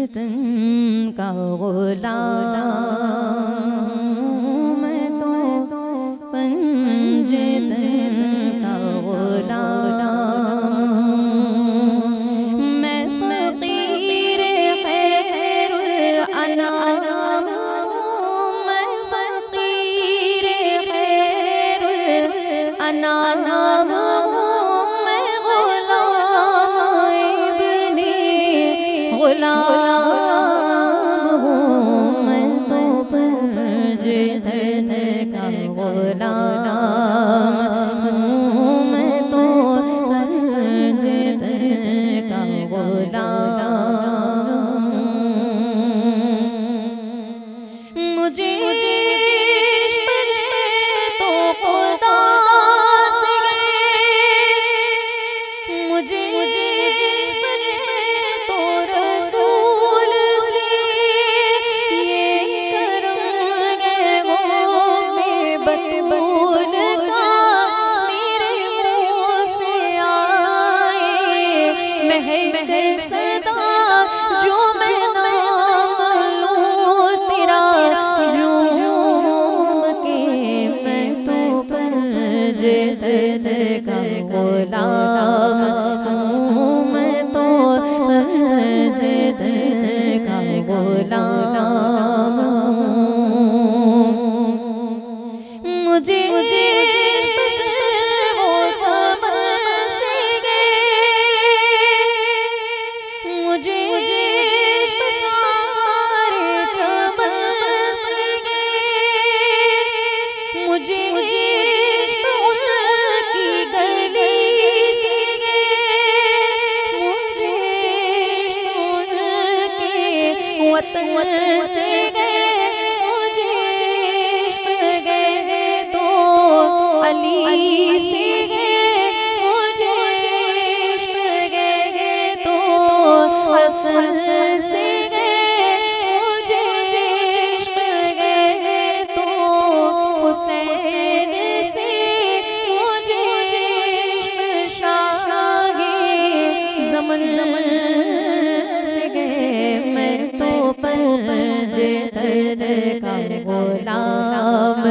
पंजतन का गुलाम, मैं तो पंजतन का गुलाम। मैं फकीर खैरुल अनाम, मैं फकीर खैरुल अनाम। गुलाम हूँ मैं तो पंजतन का गुलाम हूँ, मैं तो पंजतन का गुलाम। मुझे इश्क तो खुदा से मुझे सदा जो मैं नाम लूं तेरा, झूम के मैं तो पंजतन का गुलाम हूँ, मैं तो पंजतन का गुलाम। मुझे वतन से गए, मुझे इश्क गए तो अली से गए, मुझे इश्क गए तो हसन से गए, मुझे इश्क गए तो हुसैन से, मुझे इश्क शाहे ज़मन से गए। मैं तो पंजतन का गुलाम